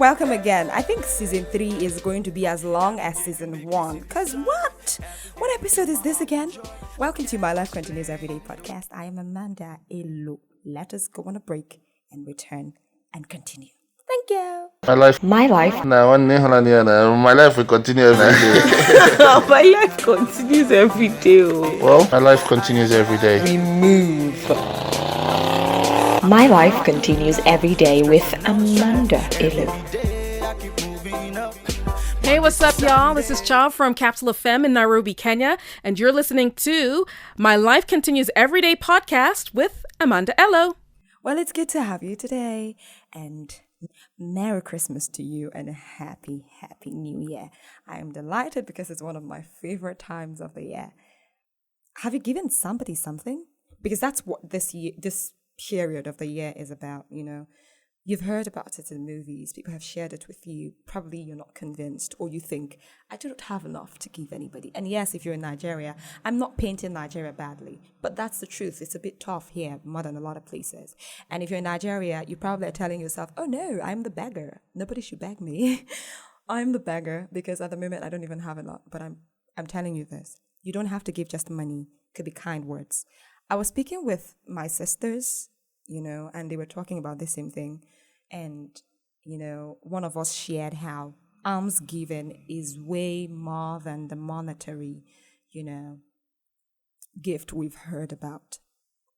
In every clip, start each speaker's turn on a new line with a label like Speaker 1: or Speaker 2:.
Speaker 1: welcome again. I think season 3 is going to be as long as season 1. Because what? What episode is this again? Welcome to My Life Continues Everyday podcast. I am Amanda Elo. Let us go on a break and return and continue. Thank you.
Speaker 2: My life.
Speaker 3: My life will continue every day.
Speaker 2: My life continues every day.
Speaker 3: Well, my life continues every day.
Speaker 2: We move. My life continues every day with Amanda Elo.
Speaker 4: Hey, what's up, y'all? This is Cha from Capital FM in Nairobi, Kenya, and you're listening to My Life Continues Everyday podcast with Amanda Elo.
Speaker 1: Well, it's good to have you today, and Merry Christmas to you and a happy, happy New Year. I am delighted because it's one of my favorite times of the year. Have you given somebody something? Because that's what this period of the year is about, you know. You've heard about it in movies. People have shared it with you. Probably you're not convinced, or you think, I do not have enough to give anybody. And yes, if you're in Nigeria, I'm not painting Nigeria badly, but that's the truth. It's a bit tough here, more than a lot of places. And if you're in Nigeria, you probably are telling yourself, oh no, I'm the beggar. Nobody should beg me. I'm the beggar because at the moment I don't even have a lot. But I'm telling you this. You don't have to give just money. It could be kind words. I was speaking with my sisters, you know, and they were talking about the same thing. And, you know, one of us shared how almsgiving is way more than the monetary, you know, gift we've heard about.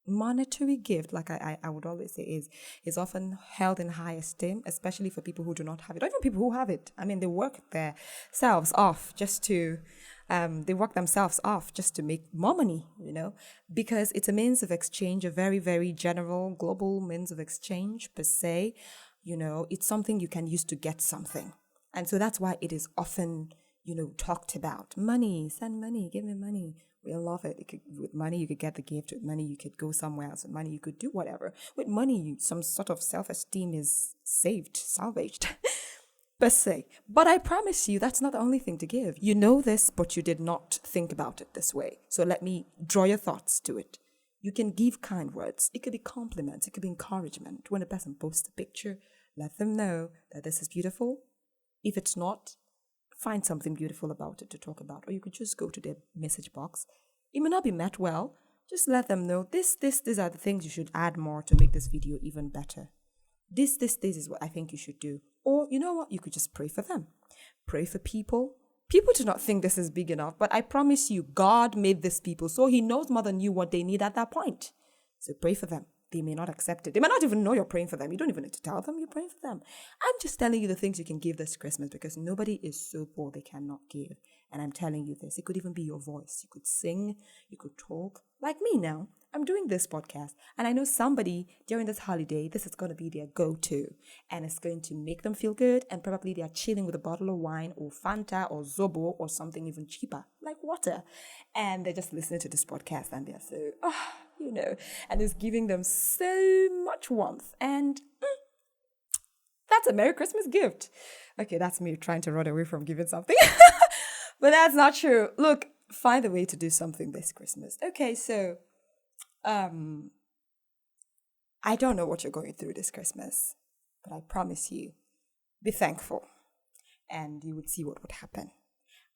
Speaker 1: Monetary gift, like I would always say, is often held in high esteem, especially for people who do not have it, or even people who have it. I mean, they work themselves off just to make more money, you know, because it's a means of exchange, a very, very general global means of exchange per se. You know, it's something you can use to get something. And so that's why it is often, you know, talked about. Money, send money, give me money. We love it. With money, you could get the gift. With money, you could go somewhere else. With money, you could do whatever. With money, some sort of self-esteem is salvaged. Per se. But I promise you, that's not the only thing to give. You know this, but you did not think about it this way. So let me draw your thoughts to it. You can give kind words. It could be compliments. It could be encouragement. When a person posts a picture, let them know that this is beautiful. If it's not, find something beautiful about it to talk about. Or you could just go to their message box. It may not be met well. Just let them know these are the things you should add more to make this video even better. This is what I think you should do. Or, you know what? You could just pray for them. Pray for people. People do not think this is big enough, but I promise you, God made these people, so he knows more than you what they need at that point. So pray for them. They may not accept it. They may not even know you're praying for them. You don't even need to tell them you're praying for them. I'm just telling you the things you can give this Christmas because nobody is so poor they cannot give. And I'm telling you this. It could even be your voice. You could sing. You could talk. Like me now. I'm doing this podcast. And I know somebody during this holiday, this is going to be their go-to. And it's going to make them feel good. And probably they are chilling with a bottle of wine or Fanta or Zobo or something even cheaper, like water. And they're just listening to this podcast and they're so, you know, and it's giving them so much warmth. And that's a Merry Christmas gift. Okay, that's me trying to run away from giving something. But that's not true. Look, find a way to do something this Christmas. Okay, so I don't know what you're going through this Christmas, but I promise you, be thankful and you would see what would happen.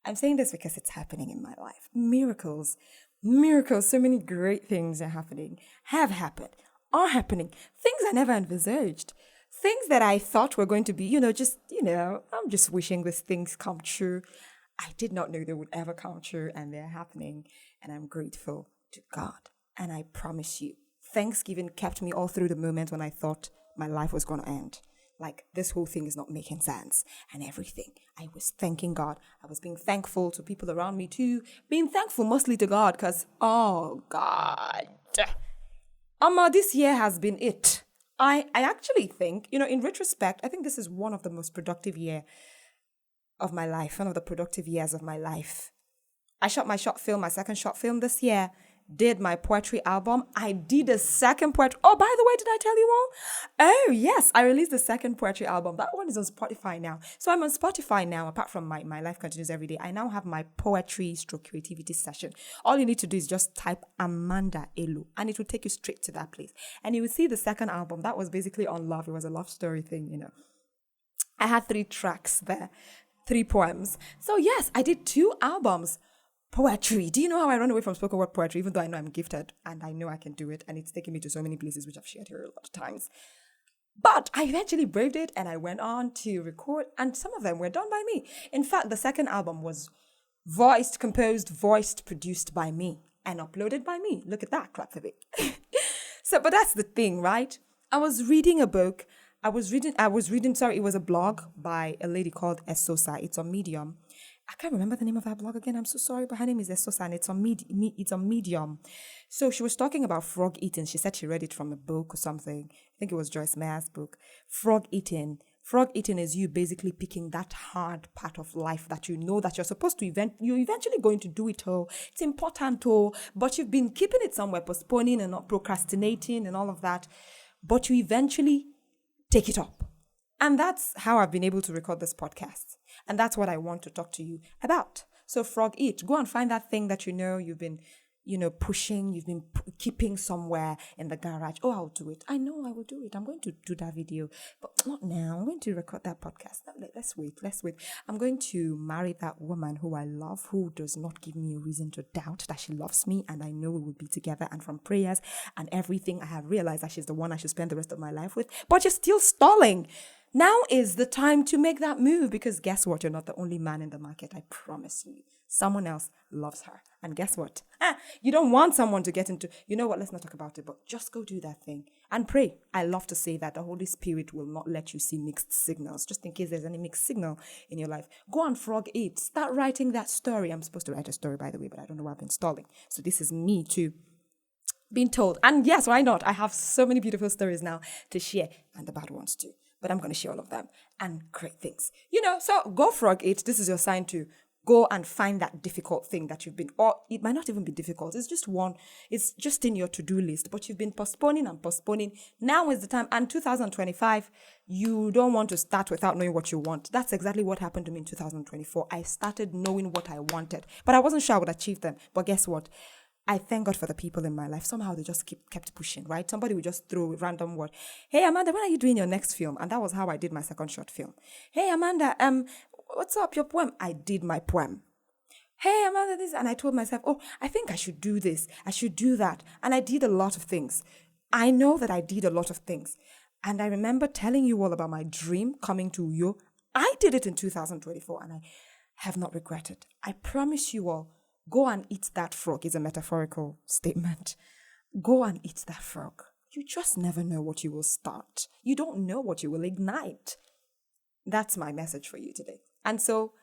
Speaker 1: I'm saying this because it's happening in my life. Miracles, so many great things are happening, have happened, are happening. Things I never envisaged. Things that I thought were going to be, I'm just wishing these things come true. I did not know they would ever come true, and they're happening, and I'm grateful to God. And I promise you, Thanksgiving kept me all through the moments when I thought my life was going to end. Like, this whole thing is not making sense and everything. I was thanking God. I was being thankful to people around me too. Being thankful mostly to God because, oh, God. This year has been it. I actually think, in retrospect, I think this is one of the most productive years of my life. One of the productive years of my life. I shot my second short film this year. Did my poetry album. I did a second poetry. Oh, by the way, did I tell you all? Oh, yes. I released the second poetry album. That one is on Spotify now. So I'm on Spotify now. Apart from my Life Continues Every Day, I now have my poetry/creativity session. All you need to do is just type Amanda Elo and it will take you straight to that place. And you will see the second album. That was basically on love. It was a love story thing, I had 3 tracks there, 3 poems. So yes, I did 2 albums. Poetry. Do you know how I run away from spoken word poetry, even though I know I'm gifted and I know I can do it, and it's taken me to so many places, which I've shared here a lot of times. But I eventually braved it and I went on to record, and some of them were done by me. In fact, the second album was voiced, composed, voiced, produced by me and uploaded by me. Look at that, clap for me. But that's the thing, right? I was reading a book. It was a blog by a lady called Esosa. It's on Medium. I can't remember the name of that blog again. I'm so sorry, but her name is Esosa and it's on Medium. So she was talking about frog eating. She said she read it from a book or something. I think it was Joyce Meyer's book. Frog eating. Frog eating is you basically picking that hard part of life that you know that you're supposed to you're eventually going to do it all. It's important, but you've been keeping it somewhere, postponing and not procrastinating and all of that. But you eventually take it up. And that's how I've been able to record this podcast. And that's what I want to talk to you about. So frog eat. Go and find that thing that you've been pushing, you've been keeping somewhere in the garage. Oh, I'll do it. I know I will do it. I'm going to do that video, but not now. I'm going to record that podcast. Let's wait. I'm going to marry that woman who I love, who does not give me a reason to doubt that she loves me, and I know we will be together. And from prayers and everything, I have realized that she's the one I should spend the rest of my life with, but you're still stalling. Now is the time to make that move, because guess what? You're not the only man in the market. I promise you. Someone else loves her. And guess what? You don't want someone to get into, you know what, let's not talk about it, but just go do that thing and pray. I love to say that the Holy Spirit will not let you see mixed signals, just in case there's any mixed signal in your life. Go and frog eat. Start writing that story. I'm supposed to write a story, by the way, but I don't know why I've been stalling. So this is me too, being told. And yes, why not? I have so many beautiful stories now to share, and the bad ones too. But I'm going to share all of them and great things. So go frog eat. This is your sign to go and find that difficult thing that you've been, or it might not even be difficult. It's just in your to-do list, but you've been postponing and postponing. Now is the time. And 2025, you don't want to start without knowing what you want. That's exactly what happened to me in 2024. I started knowing what I wanted, but I wasn't sure I would achieve them. But guess what? I thank God for the people in my life. Somehow they just kept pushing, right? Somebody would just throw a random word. Hey, Amanda, when are you doing your next film? And that was how I did my second short film. Hey, Amanda, what's up, your poem? I did my poem. Hey, Amanda, this. And I told myself, I think I should do this. I should do that. And I did a lot of things. I know that I did a lot of things. And I remember telling you all about my dream coming to you. I did it in 2024 and I have not regretted. I promise you all, go and eat that frog is a metaphorical statement. Go and eat that frog. You just never know what you will start. You don't know what you will ignite. That's my message for you today. And so,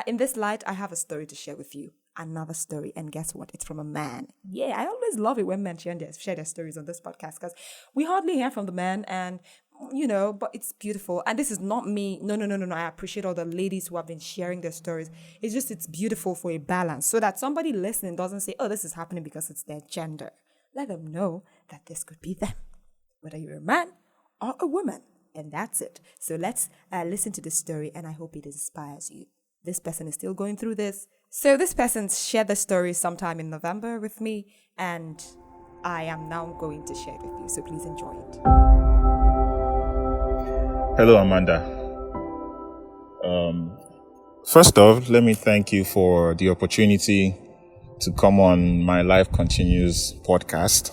Speaker 1: in this light, I have a story to share with you. Another story. And guess what? It's from a man. Yeah, I always love it when men share their stories on this podcast, because we hardly hear from the men, and but it's beautiful. And this is not me. No. I appreciate all the ladies who have been sharing their stories. It's beautiful for a balance, so that somebody listening doesn't say, this is happening because it's their gender. Let them know that this could be them, whether you're a man or a woman. And that's it. So let's listen to this story, and I hope it inspires you. This person is still going through this. So this person shared the story sometime in November with me, and I am now going to share it with you. So please enjoy it.
Speaker 5: Hello, Amanda. First off, let me thank you for the opportunity to come on my Life Continues podcast.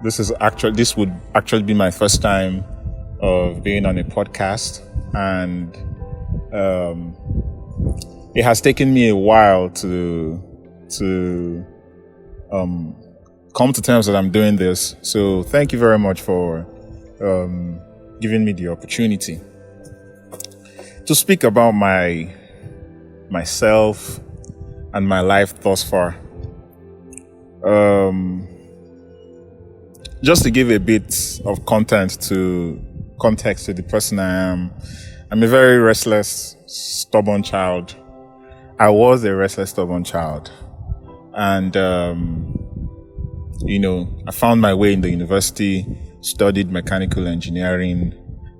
Speaker 5: This would actually be my first time of being on a podcast, and it has taken me a while to come to terms that I'm doing this. So thank you very much for giving me the opportunity to speak about myself and my life thus far. Just to give a bit of context to the person I am, I'm a very restless, stubborn child. I was a restless, stubborn child. And, I found my way in the university, studied mechanical engineering.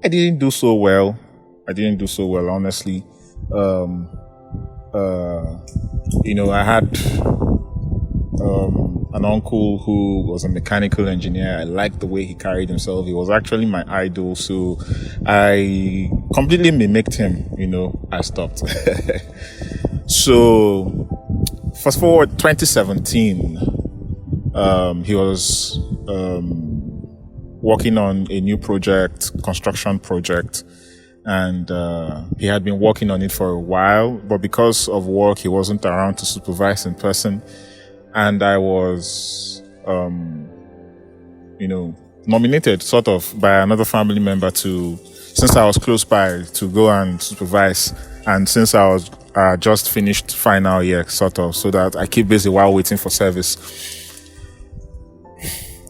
Speaker 5: I didn't do so well, honestly. I had an uncle who was a mechanical engineer. I liked the way he carried himself. He was actually my idol. So I completely mimicked him, I stopped. So fast forward 2017, he was working on a new construction project. And he had been working on it for a while, but because of work, he wasn't around to supervise in person. And I was, nominated sort of by another family member since I was close by, to go and supervise. And since I was just finished final year, sort of, so that I keep busy while waiting for service.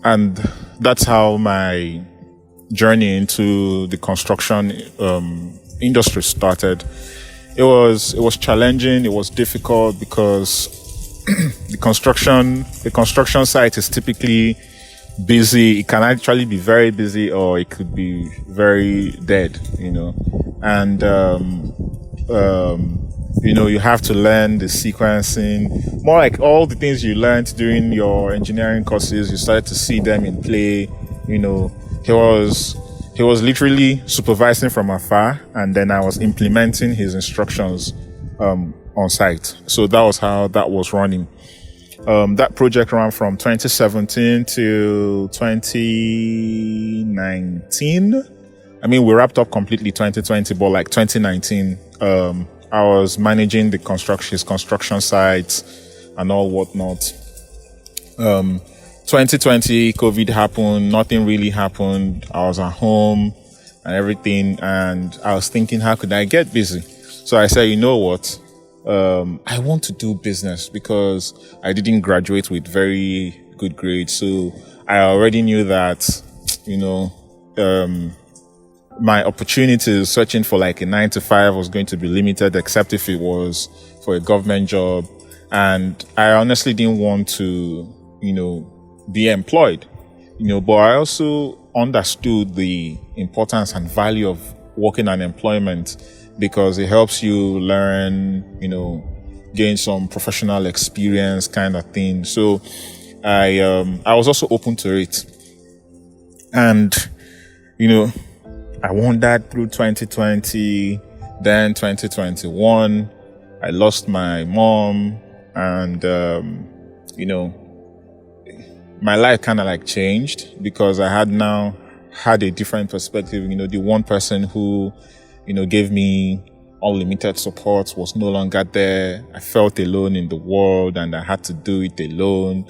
Speaker 5: And that's how my journey into the construction industry started. It was challenging. It was difficult because the construction site is typically busy. It can actually be very busy, or it could be very dead. And you have to learn the sequencing, more like all the things you learned during your engineering courses. You started to see them in play. He was literally supervising from afar, and then I was implementing his instructions on site. So that was how that was running. That project ran from 2017 to 2019. I mean, we wrapped up completely 2020, but like 2019, I was managing his construction sites and all whatnot. 2020, COVID happened, nothing really happened. I was at home and everything, and I was thinking, how could I get busy? So I said, you know what? I want to do business because I didn't graduate with very good grades. So I already knew that, my opportunities searching for like a 9-to-5 was going to be limited, except if it was for a government job. And I honestly didn't want to, be employed, but I also understood the importance and value of working on employment, because it helps you learn, gain some professional experience kind of thing. So I was also open to it. And, I wandered through 2020, then 2021, I lost my mom, and, my life kind of like changed because I had a different perspective. The one person who, gave me unlimited support was no longer there. I felt alone in the world and I had to do it alone.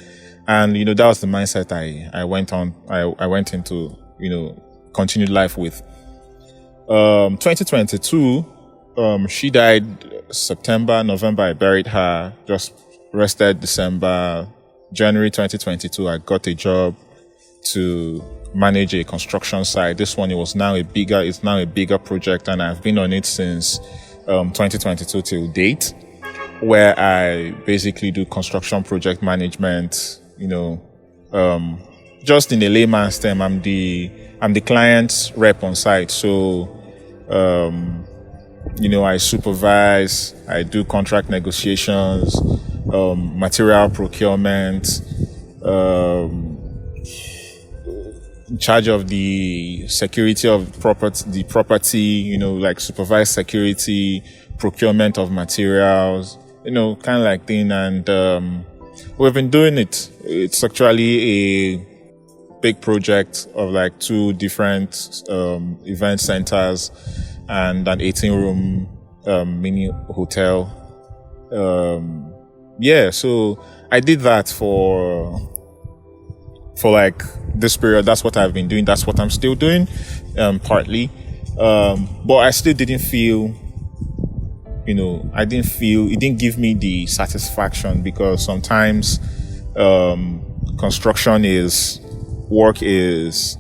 Speaker 5: And, that was the mindset I went into, continued life with. 2022, she died September, November, I buried her, just rested December. January 2022, I got a job to manage a construction site. This one, it's now a bigger project, and I've been on it since 2022 till date, where I basically do construction project management. Just in a layman's term, I'm the client's rep on site. So, I supervise, I do contract negotiations, material procurement, in charge of the security of the property, like supervise security, procurement of materials, kind of like thing. And we've been doing it. It's actually a big project of like 2 different event centers and an 18-room mini hotel. So I did that for like this period. That's what I've been doing. That's what I'm still doing, partly. But I still didn't feel, it didn't give me the satisfaction, because sometimes work is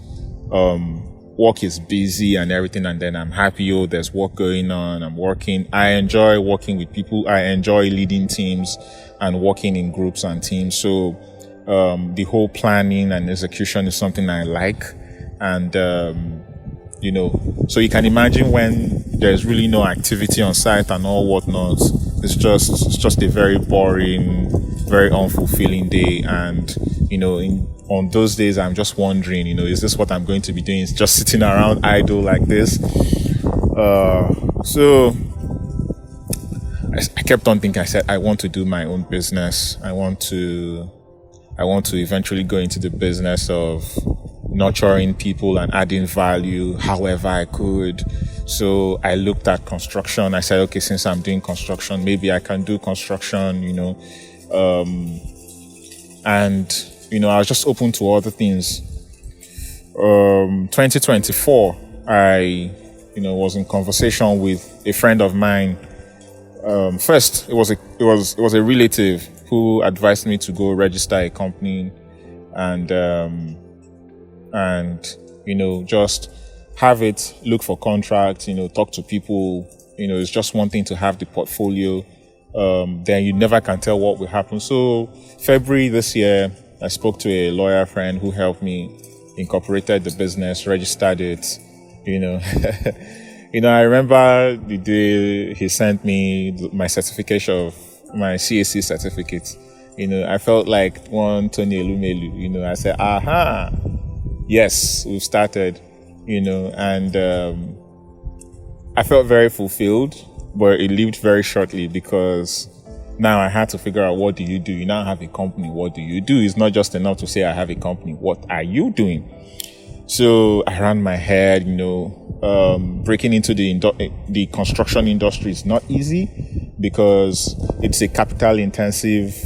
Speaker 5: busy and everything, and then I'm happy, there's work going on, I'm working. I enjoy working with people. I enjoy leading teams and working in groups and teams. So the whole planning and execution is something I like. And so you can imagine when there's really no activity on site and all whatnot, it's just a very boring, very unfulfilling day. And, on those days, I'm just wondering, is this what I'm going to be doing? It's just sitting around idle like this. So I kept on thinking. I said, I want to do my own business. I want to eventually go into the business of nurturing people and adding value however I could. So I looked at construction. I said, okay, since I'm doing construction, maybe I can do construction, and, I was just open to other things. 2024, I, was in conversation with a friend of mine. First, it was a relative who advised me to go register a company and just have it, look for contracts, talk to people. It's just one thing to have the portfolio. Then you never can tell what will happen. So February this year, I spoke to a lawyer friend who helped me, incorporated the business, registered it, I remember the day he sent me my certification of my CAC certificate. I felt like one Tony Elumelu, I said, aha, yes, we've started, and I felt very fulfilled, but it lived very shortly because now I had to figure out, what do you do? You now have a company. What do you do? It's not just enough to say I have a company. What are you doing? So I ran my head, breaking into the construction industry is not easy because it's a capital intensive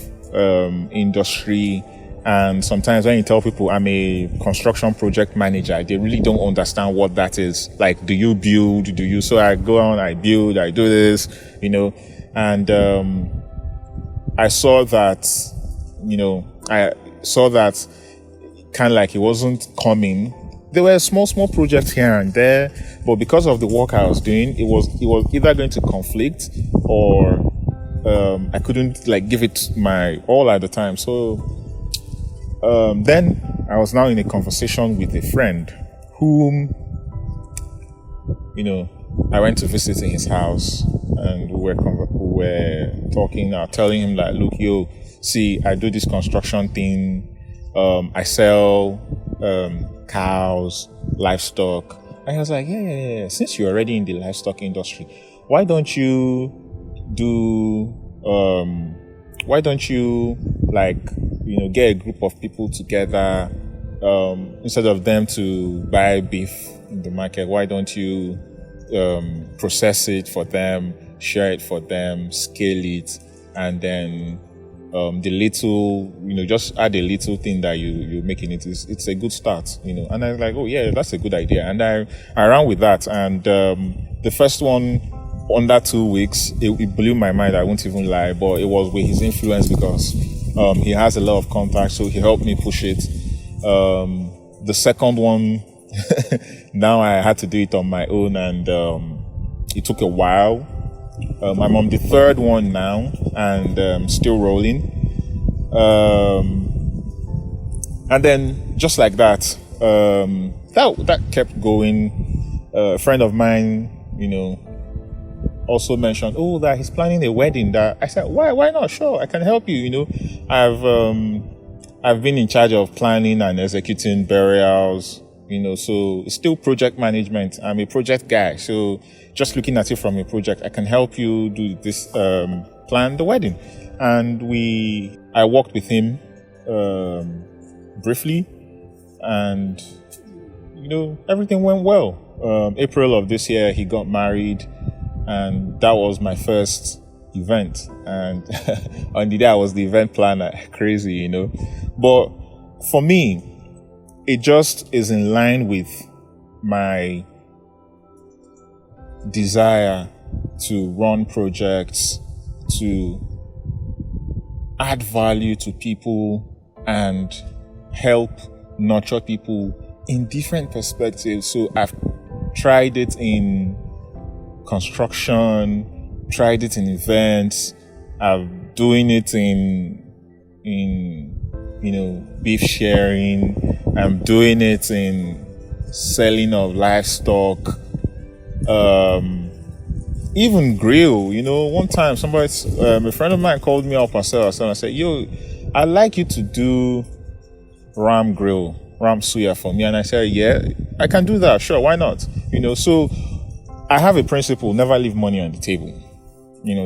Speaker 5: industry. And sometimes when you tell people I'm a construction project manager, they really don't understand what that is. Like, do you build? So I go on, I build, I do this, and I saw that, kind of like it wasn't coming. There were small projects here and there, but because of the work I was doing, it was either going to conflict or I couldn't give it my all at the time. So then I was now in a conversation with a friend whom, I went to visit in his house and we were talking now, telling him like, look, see, I do this construction thing. I sell cows, livestock. And he was like, yeah. Since you're already in the livestock industry, why don't you get a group of people together, instead of them to buy beef in the market, why don't you process it for them, share it for them, scale it, and then the little, just add a little thing that you making it. It's a good start, And I was like, oh yeah, that's a good idea. And I ran with that. And the first one, under 2 weeks, it blew my mind. I won't even lie, but it was with his influence because he has a lot of contacts, so he helped me push it. The second one, now I had to do it on my own, and it took a while. I'm on the third one now, and still rolling. And then just like that, that kept going. A friend of mine, also mentioned, that he's planning a wedding. That I said, why not? Sure, I can help you. I've been in charge of planning and executing burials, so it's still project management. I'm a project guy, so just looking at it from a project, I can help you do this, plan the wedding. And I worked with him briefly, and everything went well. April of this year, he got married, and that was my first event. And on the day I was the event planner, crazy, But for me, it just is in line with my desire to run projects, to add value to people and help nurture people in different perspectives. So I've tried it in construction, tried it in events, I'm doing it in beef sharing, I'm doing it in selling of livestock, even grill, one time a friend of mine called me up and said, yo, I'd like you to do ram suya for me. And I said, yeah, I can do that. Sure, why not? So I have a principle, never leave money on the table.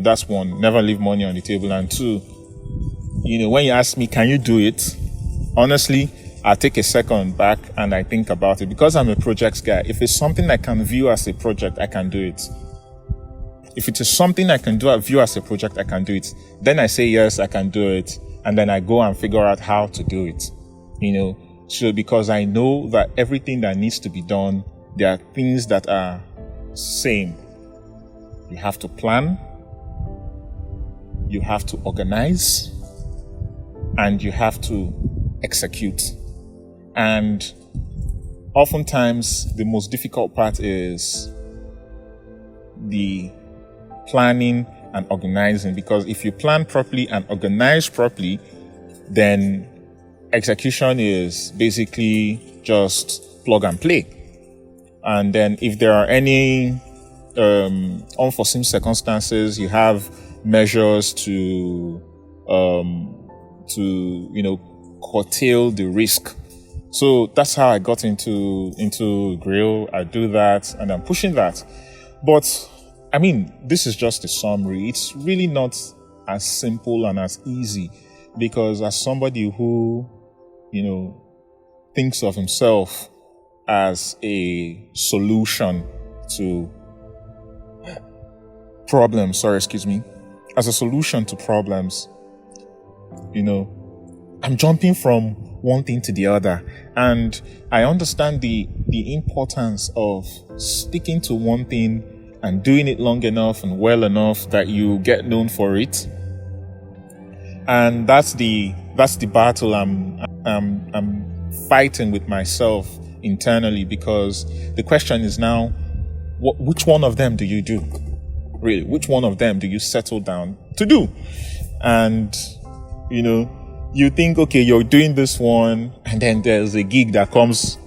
Speaker 5: That's one, never leave money on the table. And two, when you ask me, can you do it? Honestly, I take a second back and I think about it, because I'm a projects guy. If it's something I can view as a project, I can do it. If it is something I can view as a project, I can do it. Then I say, yes, I can do it. And then I go and figure out how to do it. So because I know that everything that needs to be done, there are things that are same. You have to plan, you have to organize, and you have to execute. And oftentimes the most difficult part is the planning and organizing, because if you plan properly and organize properly, then execution is basically just plug and play. And then if there are any unforeseen circumstances, you have measures to curtail the risk. So that's how I got into grill. I do that and I'm pushing that. But I mean, this is just a summary. It's really not as simple and as easy, because as somebody who, thinks of himself as a solution to problems, as a solution to problems, I'm jumping from one thing to the other. And I understand the importance of sticking to one thing and doing it long enough and well enough that you get known for it. And that's the battle I'm fighting with myself internally, because the question is now, which one of them do you do? Really, which one of them do you settle down to do? And, you think, okay, you're doing this one, and then there's a gig that comes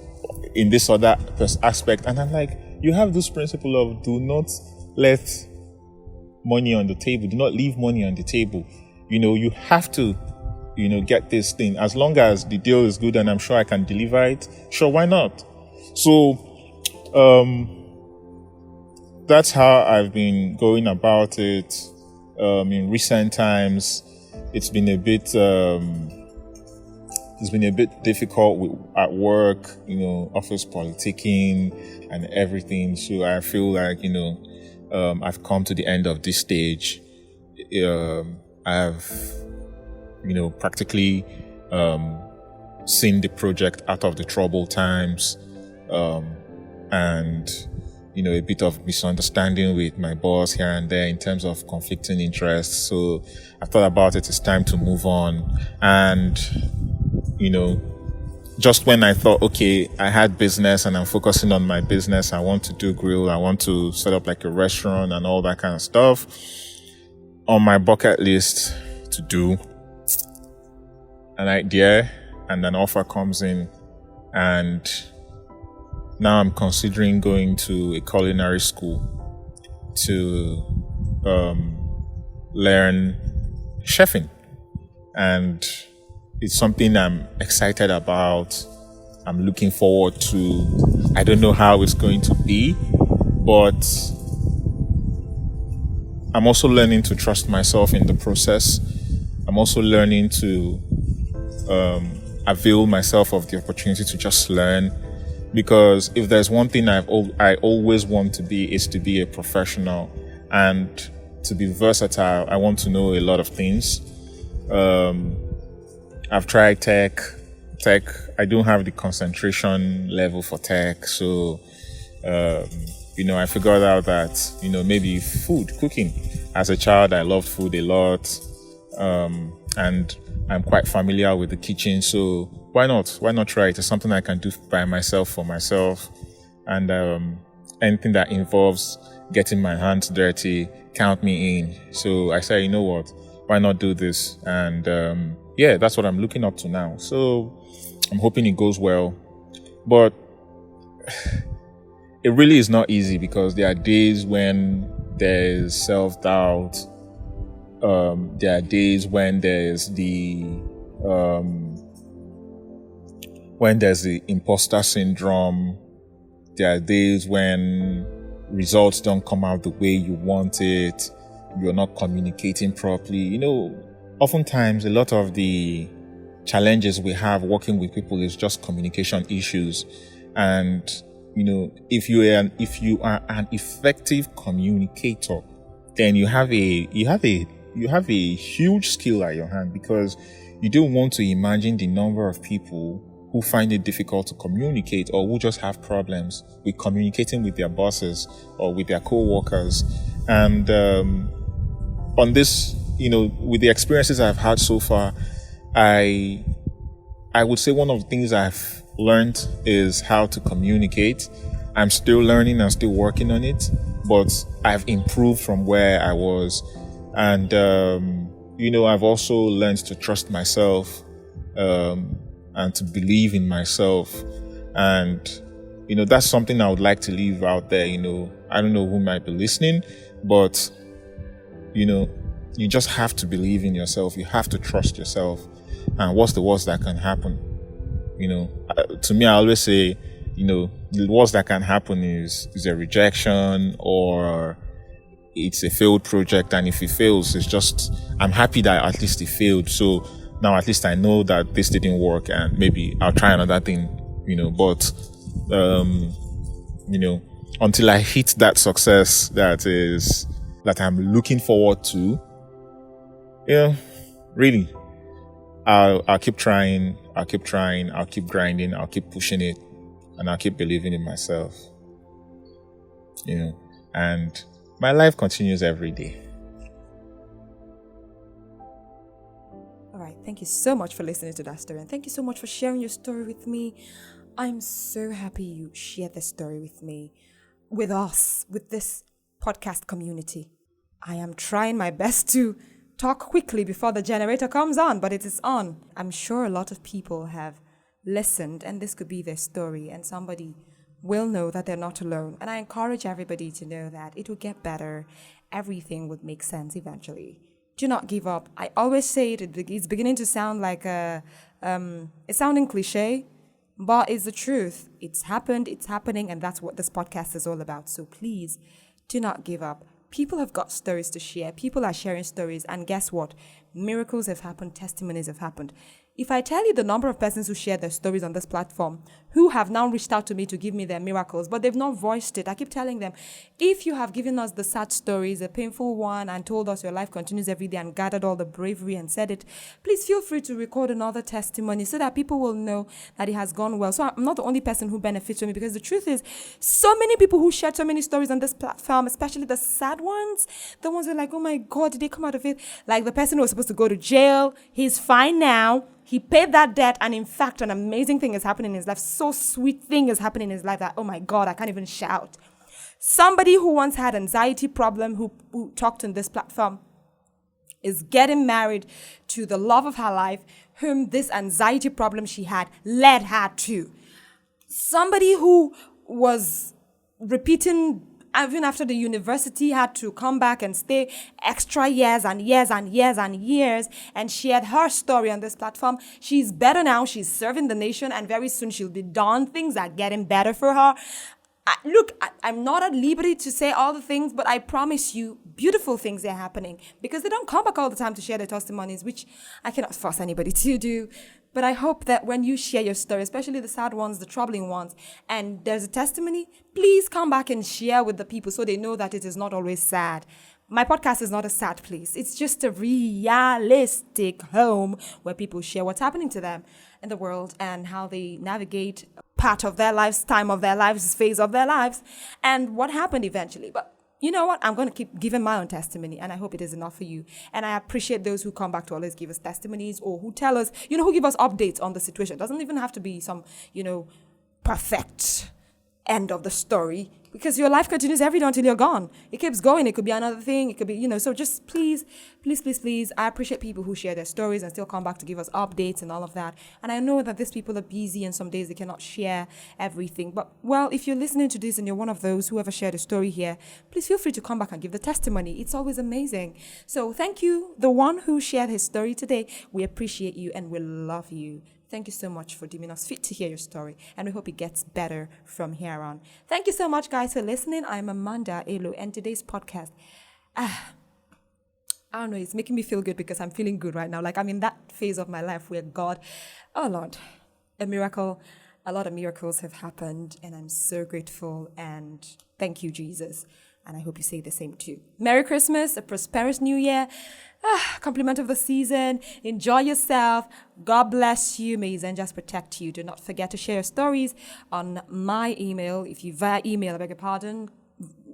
Speaker 5: in this other aspect. And I'm like, you have this principle of do not let money on the table. Do not leave money on the table. You have to, get this thing. As long as the deal is good and I'm sure I can deliver it, sure, why not? So, that's how I've been going about it. In recent times, it's been a bit difficult at work, office politicking and everything. So I feel like, I've come to the end of this stage. I've, practically seen the project out of the troubled times, and a bit of misunderstanding with my boss here and there in terms of conflicting interests. So I thought about it. It's time to move on. And, just when I thought, okay, I had business and I'm focusing on my business, I want to do grill, I want to set up like a restaurant and all that kind of stuff on my bucket list to do, an idea and an offer comes in, and now I'm considering going to a culinary school to learn chefing. And it's something I'm excited about. I'm looking forward to. I don't know how it's going to be, but I'm also learning to trust myself in the process. I'm also learning to avail myself of the opportunity to just learn. Because if there's one thing I always want to be, is to be a professional and to be versatile. I want to know a lot of things. I've tried tech. I don't have the concentration level for tech. So, I figured out that, maybe food, cooking. As a child, I loved food a lot. And I'm quite familiar with the kitchen. So why not? Why not try it? It's something I can do by myself, for myself. And anything that involves getting my hands dirty, count me in. So I said, you know what? Why not do this? And that's what I'm looking up to now. So I'm hoping it goes well. But it really is not easy, because there are days when there's self-doubt. There are days when there's the imposter syndrome. There are days when results don't come out the way you want it. You're not communicating properly. Oftentimes a lot of the challenges we have working with people is just communication issues. And, if you are an effective communicator, then you have a huge skill at your hand, because you don't want to imagine the number of people who find it difficult to communicate, or who just have problems with communicating with their bosses or with their co-workers. And on this, with the experiences I've had so far, I would say one of the things I've learned is how to communicate. I'm still learning and still working on it, but I've improved from where I was. And, I've also learned to trust myself, and to believe in myself. And, that's something I would like to leave out there. I don't know who might be listening, but, you just have to believe in yourself. You have to trust yourself. And what's the worst that can happen? To me, I always say, the worst that can happen is a rejection, or it's a failed project. And if it fails, it's just, I'm happy that at least it failed. So now at least I know that this didn't work, and maybe I'll try another thing, but, until I hit that success that I'm looking forward to, really, I'll keep trying, I'll keep grinding, I'll keep pushing it, and I'll keep believing in myself, and my life continues every day.
Speaker 1: All right. Thank you so much for listening to that story. And thank you so much for sharing your story with me. I'm so happy you shared this story with me, with us, with this podcast community. I am trying my best to talk quickly before the generator comes on, but it is on. I'm sure a lot of people have listened, and this could be their story, and somebody will know that they're not alone. And I encourage everybody to know that it will get better. Everything would make sense eventually. Do not give up. I always say it's beginning to sound like it's sounding cliche, but it's the truth. It's happened, it's happening, and that's what this podcast is all about. So please do not give up. People have got stories to share. People are sharing stories, and guess what? Miracles have happened, testimonies have happened. If I tell you the number of persons who share their stories on this platform, who have now reached out to me to give me their miracles, but they've not voiced it, I keep telling them, if you have given us the sad stories, a painful one, and told us your life continues every day and gathered all the bravery and said it, please feel free to record another testimony so that people will know that it has gone well. So I'm not the only person who benefits from it, because the truth is, so many people who shared so many stories on this platform, especially the sad ones, the ones who are like, oh my God, did they come out of it? Like the person who was supposed to go to jail, he's fine now. He paid that debt, and in fact, an amazing thing is happening in his life. So sweet thing is happening in his life that, oh my God, I can't even shout. Somebody who once had anxiety problem, who talked on this platform, is getting married to the love of her life, whom this anxiety problem she had led her to. Somebody who was repeating, even after the university, had to come back and stay extra years and years and years and years, and shared her story on this platform. She's better now. She's serving the nation, and very soon she'll be done. Things are getting better for her. I'm not at liberty to say all the things, but I promise you, beautiful things are happening, because they don't come back all the time to share their testimonies, which I cannot force anybody to do. But I hope that when you share your story, especially the sad ones, the troubling ones, and there's a testimony, please come back and share with the people so they know that it is not always sad. My podcast is not a sad place. It's just a realistic home where people share what's happening to them in the world and how they navigate part of their lives, time of their lives, phase of their lives, and what happened eventually. But you know what? I'm going to keep giving my own testimony, and I hope it is enough for you. And I appreciate those who come back to always give us testimonies, or who tell us, who give us updates on the situation. It doesn't even have to be some, perfect end of the story. because your life continues every day until you're gone. It keeps going. It could be another thing. It could be, so just please, I appreciate people who share their stories and still come back to give us updates and all of that. And I know that these people are busy and some days they cannot share everything. But, well, if you're listening to this and you're one of those who ever shared a story here, please feel free to come back and give the testimony. It's always amazing. So thank you, the one who shared his story today. We appreciate you and we love you. Thank you so much for deeming us fit to hear your story, and we hope it gets better from here on. Thank you so much, guys, for listening. I'm Amanda Elo, and today's podcast, I don't know, it's making me feel good because I'm feeling good right now. Like I'm in that phase of my life where God, oh Lord, a lot of miracles have happened, and I'm so grateful, and thank you, Jesus. And I hope you say the same too. Merry Christmas, a prosperous New Year. Compliment of the season. Enjoy yourself. God bless you. May His angels protect you. Do not forget to share your stories on my email. If you via email, I beg your pardon,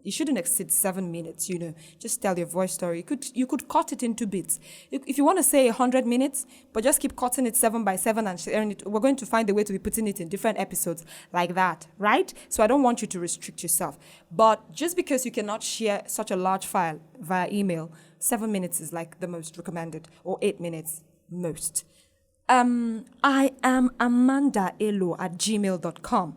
Speaker 1: you shouldn't exceed 7 minutes, Just tell your voice story. You could cut it into bits. If you want to say 100 minutes, but just keep cutting it 7 by 7 and sharing it, we're going to find a way to be putting it in different episodes like that, right? So I don't want you to restrict yourself. But just because you cannot share such a large file via email, 7 minutes is like the most recommended, or 8 minutes most. I am amandaelo@gmail.com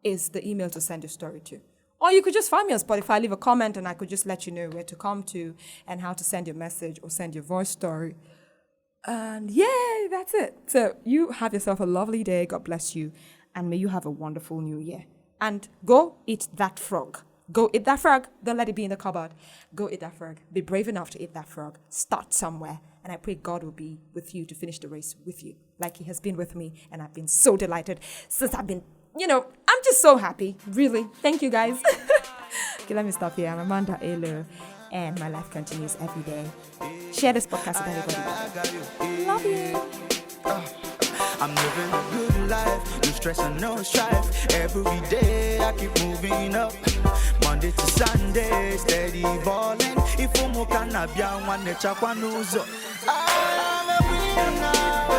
Speaker 1: is the email to send your story to. Or you could just find me on Spotify, leave a comment, and I could just let you know where to come to and how to send your message or send your voice story. And yay, that's it. So you have yourself a lovely day. God bless you. And may you have a wonderful new year. And go eat that frog. Go eat that frog. Don't let it be in the cupboard. Go eat that frog. Be brave enough to eat that frog. Start somewhere. And I pray God will be with you to finish the race with you, like He has been with me. And I've been so delighted since I've been, I'm just so happy. Really. Thank you, guys. Okay, let me stop here. I'm Amanda Elo, and my life continues every day. Share this podcast with everybody. Love you.
Speaker 6: I'm living a good life, no stress and no strife. Every day I keep moving up, Monday to Sunday, steady balling. If you can be one nature, I'm a winner.